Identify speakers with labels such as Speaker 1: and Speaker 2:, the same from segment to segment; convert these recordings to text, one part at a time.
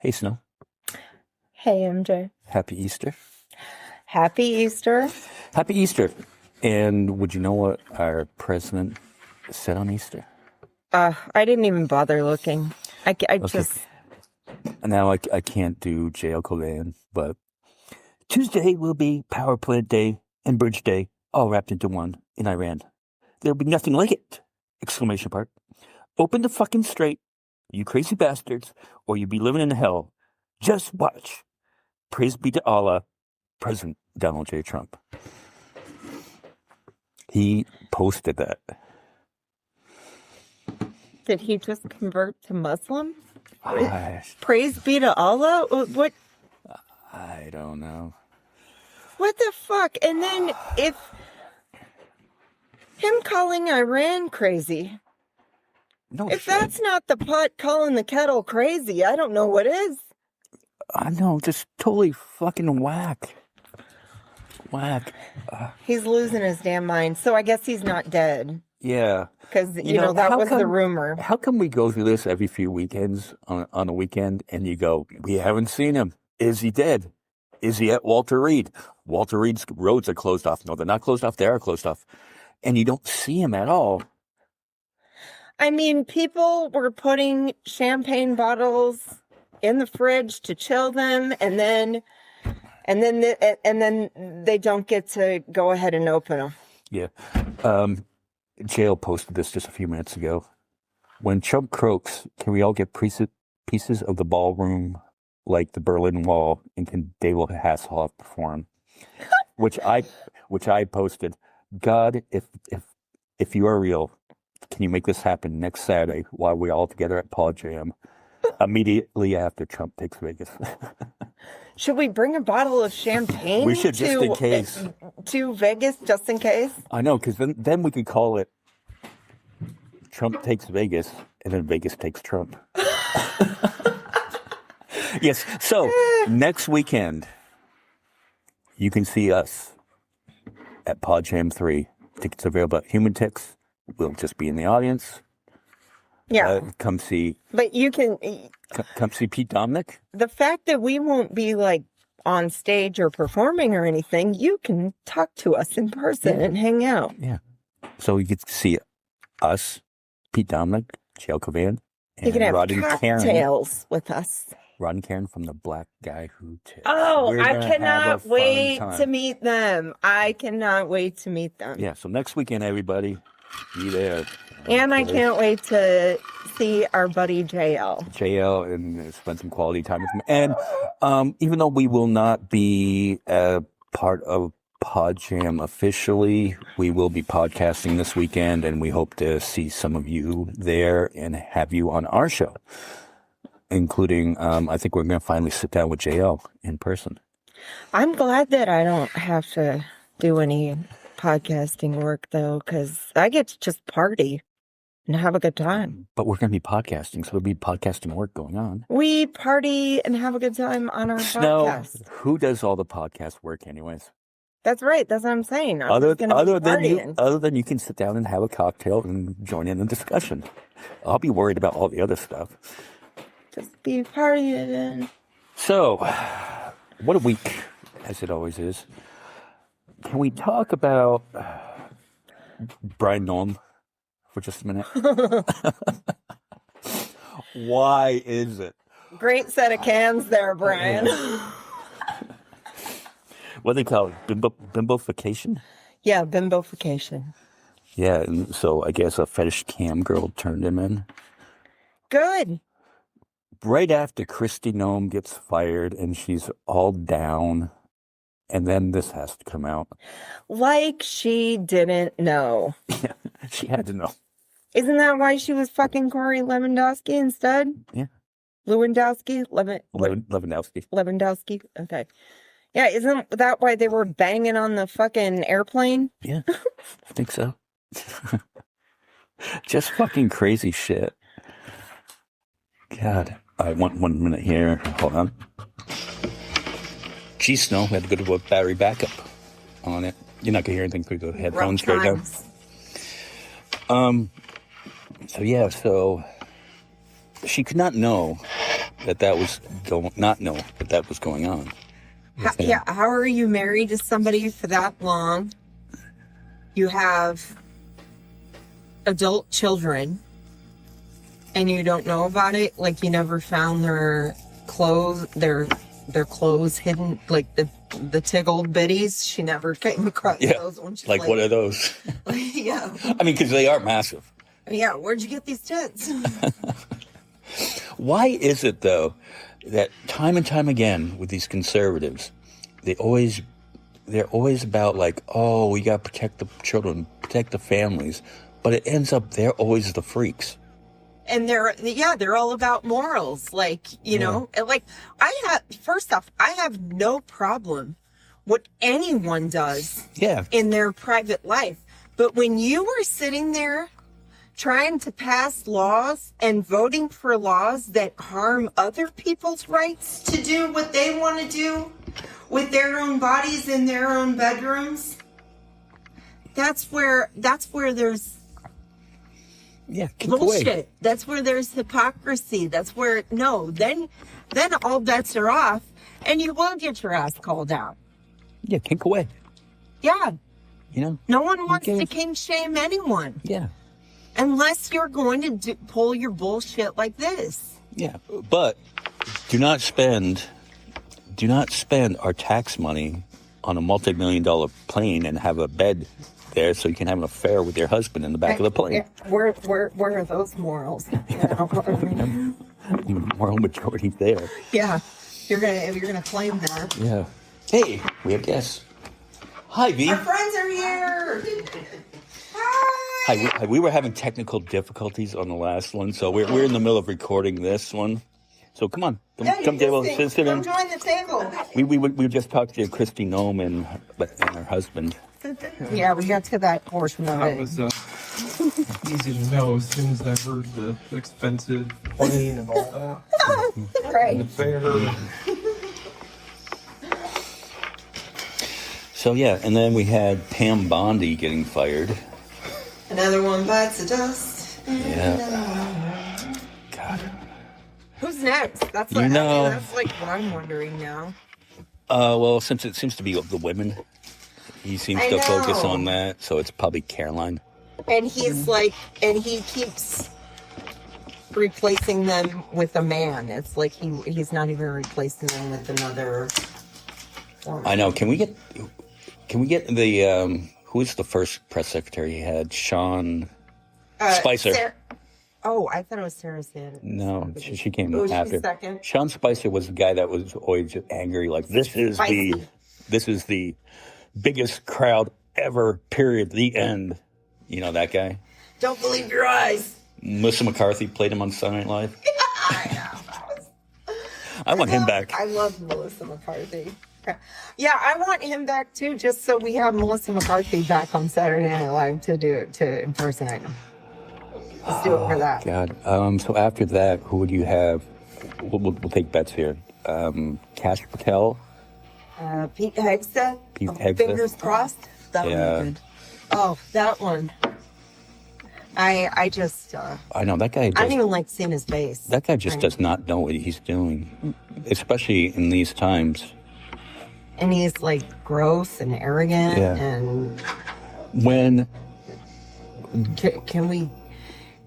Speaker 1: Hey, Snow.
Speaker 2: Hey, MJ.
Speaker 1: Happy Easter.
Speaker 2: Happy Easter.
Speaker 1: Happy Easter. And would you know what our president said on Easter?
Speaker 2: I didn't even bother looking.
Speaker 1: Now I can't do JL Colan, but Tuesday will be Power Plant Day and Bridge Day, all wrapped into one in Iran. There'll be nothing like it! Exclamation mark. Open the fucking straight, you crazy bastards, or you'll be living in hell. Just watch. Praise be to Allah, President Donald J. Trump. He posted that.
Speaker 2: Did he just convert to Muslim? Praise be to Allah? What?
Speaker 1: I don't know.
Speaker 2: What the fuck? And then if him calling Iran crazy.
Speaker 1: No
Speaker 2: if
Speaker 1: shit.
Speaker 2: That's not the pot calling the kettle crazy, I don't know what is.
Speaker 1: I know, just totally fucking whack. Whack.
Speaker 2: He's losing his damn mind. So I guess he's not dead.
Speaker 1: Yeah.
Speaker 2: Because, you know that was the rumor.
Speaker 1: How come we go through this every few weekends on a weekend and you go, we haven't seen him. Is he dead? Is he at Walter Reed? Walter Reed's roads are closed off. No, they're not closed off. They are closed off. And you don't see him at all.
Speaker 2: I mean, people were putting champagne bottles in the fridge to chill them, and then they don't get to go ahead and open them.
Speaker 1: Yeah. Jail posted this just a few minutes ago. When Trump croaks, can we all get pieces of the ballroom like the Berlin Wall and can David Hasselhoff perform? which I posted. God, if you are real, can you make this happen next Saturday while we're all together at Podjam? Immediately after Trump takes Vegas.
Speaker 2: Should we bring a bottle of champagne?
Speaker 1: We should, just in case.
Speaker 2: To Vegas, just in case? I
Speaker 1: know, because then we could call it Trump takes Vegas, and then Vegas takes Trump. Yes, so next weekend, you can see us at Podjam 3. Tickets available at Human Ticks. We'll just be in the audience.
Speaker 2: Yeah.
Speaker 1: Come see.
Speaker 2: But you can.
Speaker 1: Come see Pete Dominic.
Speaker 2: The fact that we won't be like on stage or performing or anything, you can talk to us in person and hang out.
Speaker 1: Yeah. So you get to see us, Pete Dominic, Jail Covan, and
Speaker 2: you can have
Speaker 1: Rod and
Speaker 2: cocktails with us.
Speaker 1: Rod and Karen from The Black Guy Who Tips.
Speaker 2: Oh, I cannot wait to meet them. I cannot wait to meet them.
Speaker 1: Yeah, so next weekend, everybody, be there.
Speaker 2: And I can't wait to see our buddy JL.
Speaker 1: JL, and spend some quality time with him. And even though we will not be a part of Podjam officially, we will be podcasting this weekend, and we hope to see some of you there and have you on our show. Including, I think we're going to finally sit down with JL in person.
Speaker 2: I'm glad that I don't have to do any podcasting work, though, because I get to just party and have a good time.
Speaker 1: But we're going to be podcasting, so there'll be podcasting work going on.
Speaker 2: We party and have a good time on our podcast.
Speaker 1: Who does all the podcast work anyways?
Speaker 2: That's right. That's what I'm saying.
Speaker 1: Other than you can sit down and have a cocktail and join in the discussion. I'll be worried about all the other stuff.
Speaker 2: Just be partying.
Speaker 1: So, what a week, as it always is. Can we talk about Brian Noem for just a minute? Why is it?
Speaker 2: Great set of cans there, Brian.
Speaker 1: What do they call it? Bimbofication?
Speaker 2: Yeah, bimbofication.
Speaker 1: Yeah, and so I guess a fetish cam girl turned him in.
Speaker 2: Good.
Speaker 1: Right after Kristy Noem gets fired and she's all down, and then this has to come out.
Speaker 2: Like she didn't know.
Speaker 1: Yeah, she had to know.
Speaker 2: Isn't that why she was fucking Corey Lewandowski instead?
Speaker 1: Yeah.
Speaker 2: Lewandowski?
Speaker 1: Lewandowski.
Speaker 2: Lewandowski? Okay. Yeah, isn't that why they were banging on the fucking airplane?
Speaker 1: Yeah, I think so. Just fucking crazy shit. God. I want 1 minute here. Hold on. Geez, Snow, we had to go to a battery backup on it. You're not going to hear anything through the headphones right now. So she could not know that was going on.
Speaker 2: How are you married to somebody for that long? You have adult children, and you don't know about it? Like, you never found their clothes hidden, like the tiggled bitties? She never came across those when she
Speaker 1: what are those?
Speaker 2: Yeah.
Speaker 1: I mean, because they are massive.
Speaker 2: Yeah, where'd you get these tits?
Speaker 1: Why is it, though, that time and time again with these conservatives, they're always about like, oh, we got to protect the children, protect the families, but it ends up they're always the freaks.
Speaker 2: And they're all about morals. Like, you know, like first off, I have no problem what anyone does in their private life. But when you were sitting there trying to pass laws and voting for laws that harm other people's rights to do what they want to do with their own bodies in their own bedrooms, that's where there's bullshit.
Speaker 1: Away.
Speaker 2: That's where there's hypocrisy. That's where then all bets are off, and you will get your ass called out.
Speaker 1: Yeah, kink away.
Speaker 2: Yeah.
Speaker 1: You know,
Speaker 2: no one wants to kink shame anyone.
Speaker 1: Yeah.
Speaker 2: Unless you're going to pull your bullshit like this.
Speaker 1: Yeah, but do not spend our tax money on a multi-million-dollar plane and have a bed there so you can have an affair with your husband in the back of the plane.
Speaker 2: Yeah. Where are those morals?
Speaker 1: Moral majority there.
Speaker 2: Yeah, you're gonna claim that.
Speaker 1: Yeah. Hey, we have guests. Hi, V.
Speaker 2: Our friends are here.
Speaker 1: Hi. We were having technical difficulties on the last one, so we're in the middle of recording this one. So come on, come table, sit in.
Speaker 2: Come join the table.
Speaker 1: We just talked to Kristy Noem and her husband.
Speaker 2: Yeah, we got to that portion of it.
Speaker 3: That was easy to know as soon as I heard the expensive plane and all that.
Speaker 2: Right.
Speaker 3: The fare.
Speaker 1: So yeah, and then we had Pam Bondi getting fired.
Speaker 2: Another one bites the dust.
Speaker 1: Yeah. God.
Speaker 2: Who's next? That's like what I'm wondering now.
Speaker 1: Well, since it seems to be the women, he seems to focus on that, so it's probably Caroline.
Speaker 2: And he's he keeps replacing them with a man. It's like he's not even replacing them with another woman.
Speaker 1: I know. Can we get the who's the first press secretary he had? Sean Spicer.
Speaker 2: I thought it was Sarah Sanders.
Speaker 1: No, she came after.
Speaker 2: Second.
Speaker 1: Sean Spicer was the guy that was always just angry, like this is the biggest crowd ever. Period. The end. You know that guy.
Speaker 2: Don't believe your eyes.
Speaker 1: Melissa McCarthy played him on Saturday Night Live.
Speaker 2: I know.
Speaker 1: I want him back.
Speaker 2: I love Melissa McCarthy. Yeah, I want him back too, just so we have Melissa McCarthy back on Saturday Night Live to impersonate him. Let's do it for that.
Speaker 1: God. So after that, who would you have? We'll take bets here. Cash Patel.
Speaker 2: Pete Hegseth. Fingers crossed. That would be good. Oh, that one. I just.
Speaker 1: I know that guy.
Speaker 2: I don't even like seeing his face.
Speaker 1: That guy just does not know what he's doing, especially in these times.
Speaker 2: And he's like gross and arrogant and.
Speaker 1: When.
Speaker 2: Can we?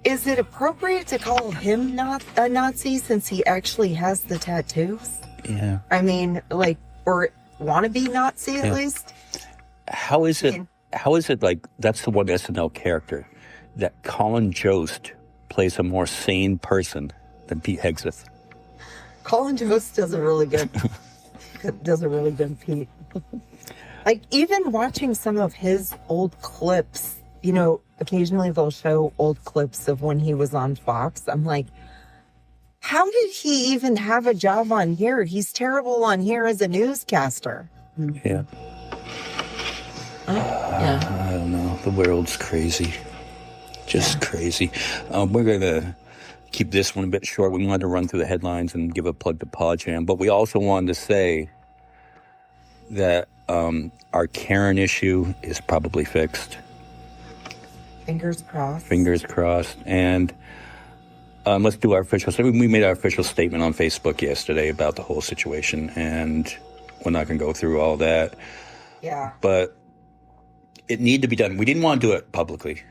Speaker 2: Is it appropriate to call him not a Nazi since he actually has the tattoos?
Speaker 1: Yeah.
Speaker 2: I mean, or wannabe Nazi at least?
Speaker 1: How is it like that's the one SNL character that Colin Jost plays a more sane person than Pete Hegseth?
Speaker 2: Colin Jost does a really good Pete. Like, even watching some of his old clips, you know, occasionally they'll show old clips of when he was on Fox. I'm like, how did he even have a job on here? He's terrible on here as a newscaster.
Speaker 1: Yeah. I don't know. The world's crazy. Just crazy. We're going to keep this one a bit short. We wanted to run through the headlines and give a plug to Podjam. But we also wanted to say that our Karen issue is probably fixed.
Speaker 2: Fingers crossed.
Speaker 1: Fingers crossed. And let's do our official statement. We made our official statement on Facebook yesterday about the whole situation, and we're not going to go through all that.
Speaker 2: Yeah.
Speaker 1: But it needed to be done. We didn't want to do it publicly.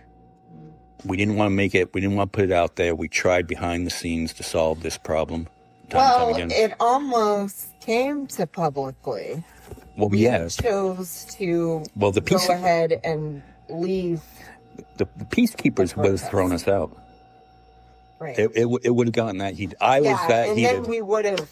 Speaker 1: We didn't want to make it. We didn't want to put it out there. We tried behind the scenes to solve this problem.
Speaker 2: Well, it almost came to publicly.
Speaker 1: Well,
Speaker 2: we
Speaker 1: yeah.
Speaker 2: chose to
Speaker 1: go
Speaker 2: ahead and leave.
Speaker 1: The peacekeepers would have thrown us out.
Speaker 2: Right.
Speaker 1: It would have gotten that heated. I was that
Speaker 2: and
Speaker 1: heated.
Speaker 2: Then we would have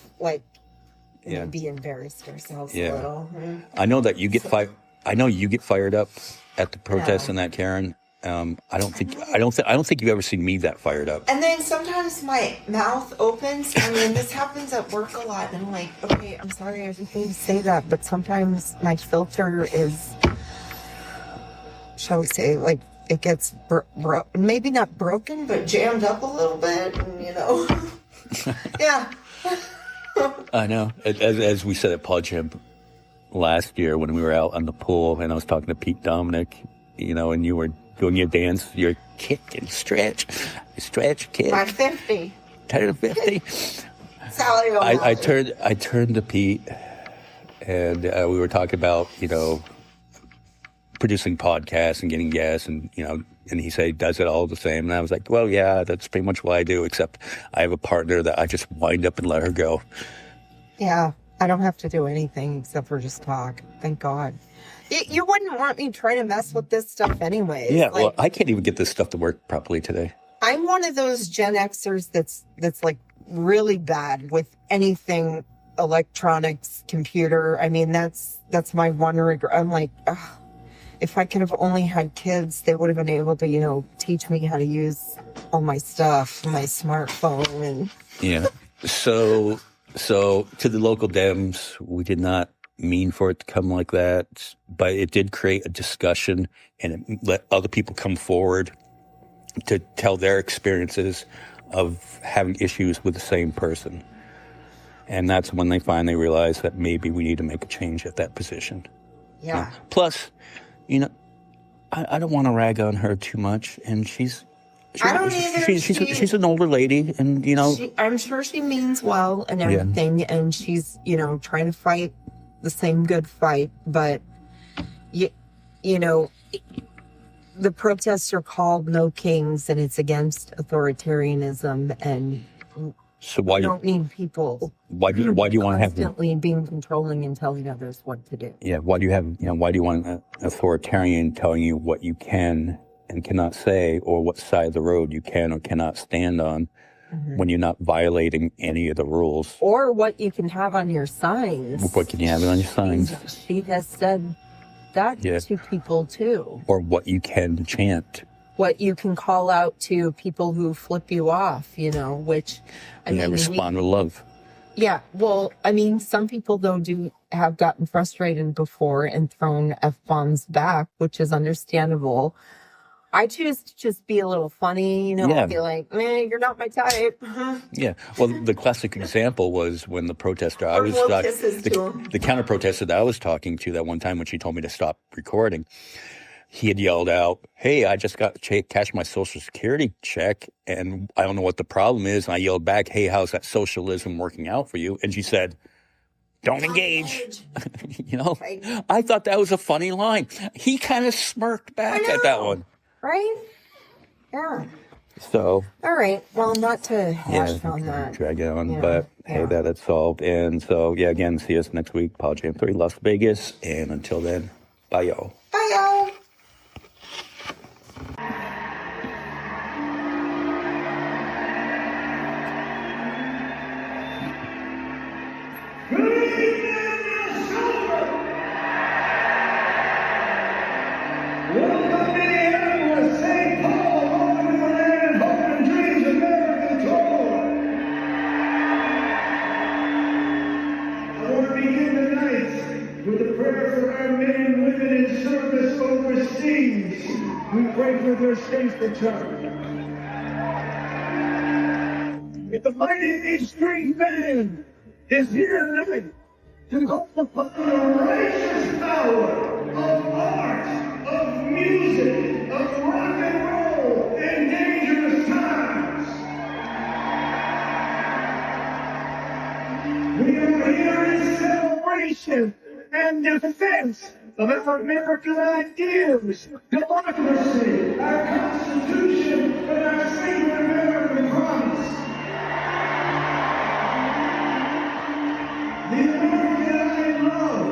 Speaker 2: maybe embarrassed ourselves a little. Mm-hmm.
Speaker 1: I know that you get fired. I know you get fired up at the protests and that, Karen. I don't think you've ever seen me that fired up.
Speaker 2: And then sometimes my mouth opens. I mean, this happens at work a lot, and I'm like, okay, I'm sorry, I didn't mean to say that, but sometimes my filter is, shall we say, like, it gets maybe not broken, but jammed up a little bit, and yeah.
Speaker 1: I know. As we said at Podjam last year when we were out on the pool, and I was talking to Pete Dominic, and you were doing your dance, your kick and stretch, kick.
Speaker 2: My 50.
Speaker 1: 10 to 50.
Speaker 2: Sally
Speaker 1: I turned to Pete, and we were talking about, producing podcasts and getting guests, and he said he does it all the same. And I was like, well, yeah, that's pretty much what I do, except I have a partner that I just wind up and let her go.
Speaker 2: Yeah, I don't have to do anything except for just talk. Thank God. You wouldn't want me trying to mess with this stuff anyway.
Speaker 1: Yeah, well, I can't even get this stuff to work properly today.
Speaker 2: I'm one of those Gen Xers that's like really bad with anything electronics, computer. I mean, that's my one regret. I'm like, if I could have only had kids, they would have been able to, teach me how to use all my stuff, my smartphone. And
Speaker 1: yeah. So to the local Dems, we did not mean for it to come like that, but it did create a discussion, and it let other people come forward to tell their experiences of having issues with the same person. And that's when they finally realized that maybe we need to make a change at that position.
Speaker 2: Yeah.
Speaker 1: Plus, I don't want to rag on her too much, and she's an older lady, and
Speaker 2: I'm sure she means well and everything, and she's trying to fight the same good fight, but the protests are called No Kings, and it's against authoritarianism, and
Speaker 1: so why
Speaker 2: you don't need people.
Speaker 1: Why do you want to have
Speaker 2: constantly being controlling and telling others what to do?
Speaker 1: Yeah, why do you want an authoritarian telling you what you can and cannot say, or what side of the road you can or cannot stand on, when you're not violating any of the rules?
Speaker 2: Or what you can have on your signs.
Speaker 1: What can you have on your signs?
Speaker 2: She has said that to people too.
Speaker 1: Or what you can chant.
Speaker 2: What you can call out to people who flip you off, which
Speaker 1: respond with love.
Speaker 2: Yeah, well, I mean, some people though have gotten frustrated before and thrown F-bombs back, which is understandable. I choose to just be a little funny, be like, man, you're not my type.
Speaker 1: Yeah. Well, the classic example was when the protester the counter protester that I was talking to that one time when she told me to stop recording, he had yelled out, hey, I just got cashed my Social Security check, and I don't know what the problem is. And I yelled back, hey, how's that socialism working out for you? And she said, don't engage. I thought that was a funny line. He kind of smirked back at that one.
Speaker 2: Right? Yeah.
Speaker 1: So.
Speaker 2: All right. Well, not to hash on that.
Speaker 1: Drag it on, but hey, that's solved. And so, again, see us next week, Podjam 3, Las Vegas. And until then, bye, y'all.
Speaker 2: Bye, y'all.
Speaker 4: Their states return. If the mighty Extreme Band is here tonight Gracious power of art, of music, of rock and roll in dangerous times. We are here in celebration and defense of our American ideals, democracy, our Constitution, and our sacred American promise. The American I love,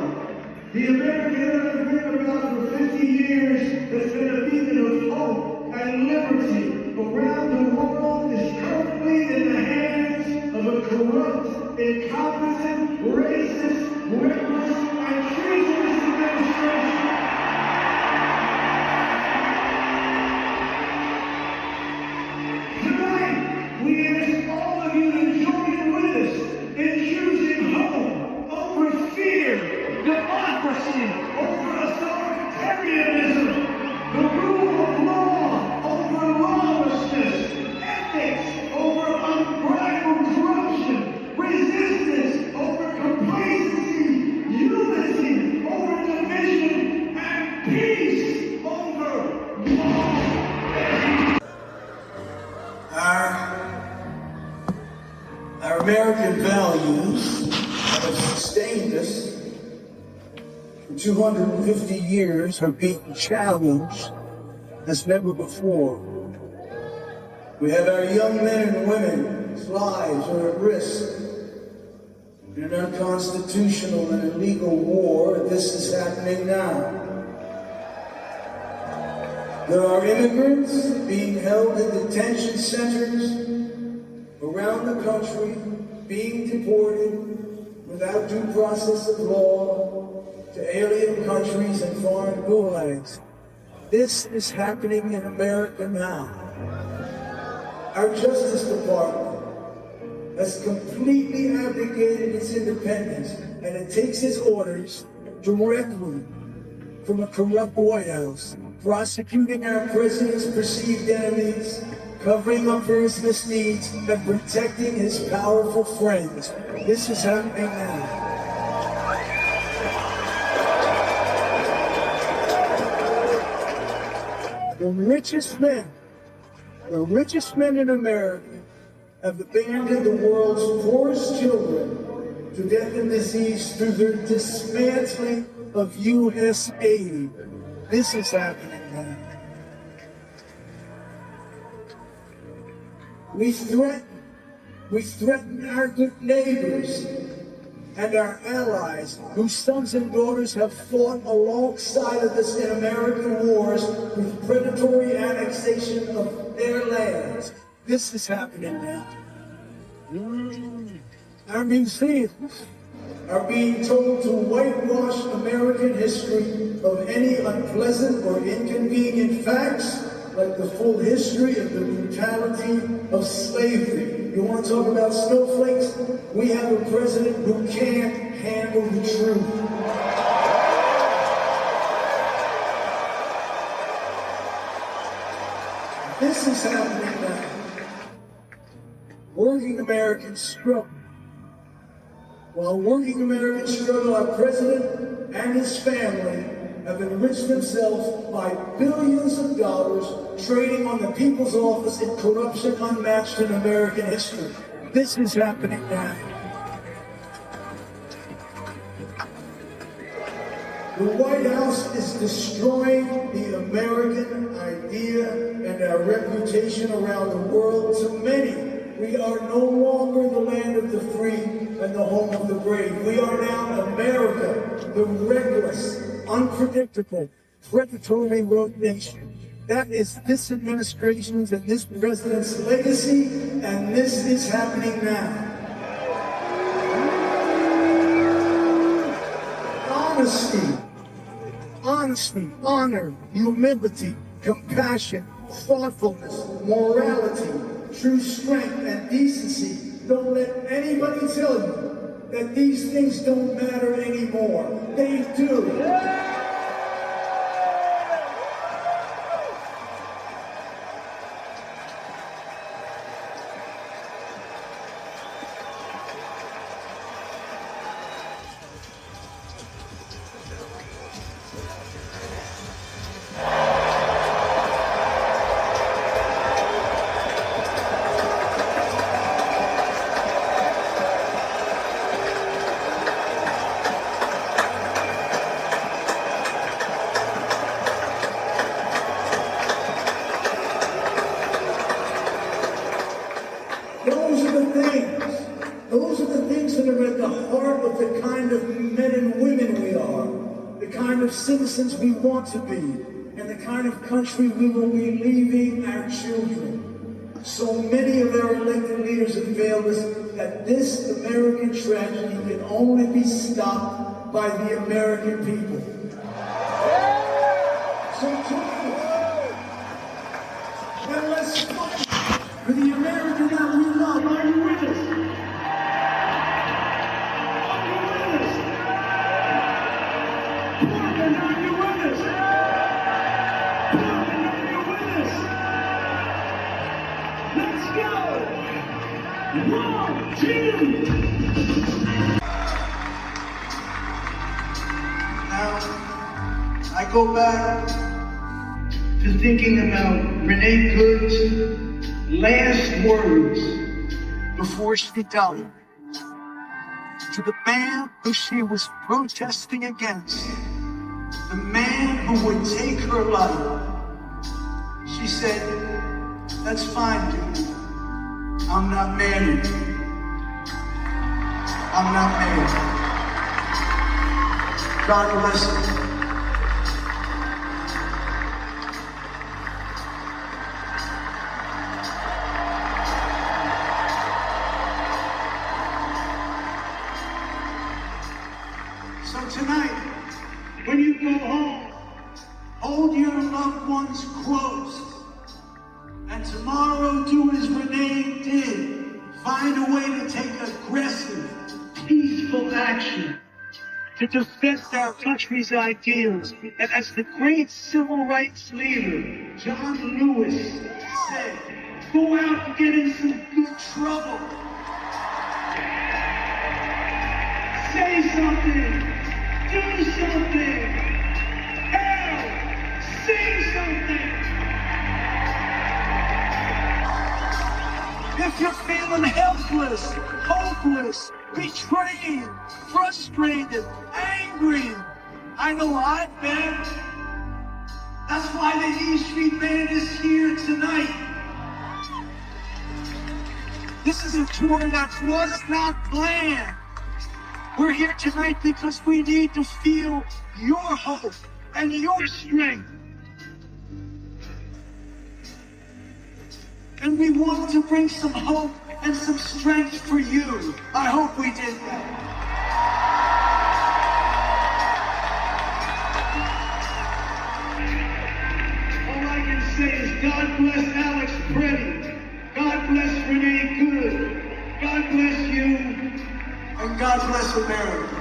Speaker 4: the American I've been about for 50 years, has been a beacon of hope and liberty around the world, is currently in the hands of a corrupt, incompetent, racist, reckless, and treasonous administration. Tonight, we ask all of you to join with us in choosing hope over fear, democracy over authoritarianism, the rule of law over lawlessness, ethics over unbridled corruption, resistance over complacency, unity over division, and peace over war. Our American values have sustained us for 250 years, are being challenged as never before. We have our young men and women whose lives are at risk in an unconstitutional and illegal war. This is happening now. There are immigrants being held in detention centers around the country, being deported without due process of law to alien countries and foreign gulags. This is happening in America now. Our Justice Department has completely abdicated its independence, and it takes its orders directly from a corrupt White House, prosecuting our president's perceived enemies, covering up for his misdeeds, and protecting his powerful friends. This is happening now. The richest men in America have abandoned the world's poorest children to death and disease through their dismantling of U.S. aid. This is happening now. We threaten our good neighbors and our allies, whose sons and daughters have fought alongside of us in American wars with predatory annexation of their lands. This is happening now. Our museums are being told to whitewash American history of any unpleasant or inconvenient facts, like the full history of the brutality of slavery. You want to talk about snowflakes? We have a president who can't handle the truth. This is happening now. Working Americans struggle. While working Americans struggle, our president and his family have enriched themselves by billions of dollars trading on the people's office in corruption unmatched in American history. This is happening now. The White House is destroying the American idea and our reputation around the world. To many, we are no longer the land of the free and the home of the brave. We are now America, the reckless, unpredictable, predatory rogue nation. That is this administration's and this president's legacy, and this is happening now. Honesty, honor, humility, compassion, thoughtfulness, morality, true strength, and decency. Don't let anybody tell you that these things don't matter anymore. They do. that are at the heart of the kind of men and women we are, the kind of citizens we want to be, and the kind of country we will be leaving our children. So many of our elected leaders have failed us that this American tragedy can only be stopped by the American people. So join us. Now let's fight for the America that we love. Are you with us? Are you with us? Portland, are you with us? Portland, are you with us? Let's go! 1, 2! Now, I go back to thinking about Renee Good's last words before she died. To the man who she was protesting against, the man who would take her life, she said, "That's fine, dude. I'm not mad at you. I'm not mad. God bless you." So tonight, when you go home, hold your loved ones close. And tomorrow, do as Renee did. Find a way to take aggressive, peaceful action to defend our country's ideals. And as the great civil rights leader, John Lewis, said, go out and get in some good trouble. Say something. Do something. Hell, say something. If you're feeling helpless, hopeless, betrayed, frustrated, angry, I know I've been. That's why the E Street Band is here tonight. This is a tour that was not planned. We're here tonight because we need to feel your hope and your strength. And we want to bring some hope and some strength for you. I hope we did that. All I can say is God bless Alex Preddy. God bless Renee Good. God bless you. And God bless America.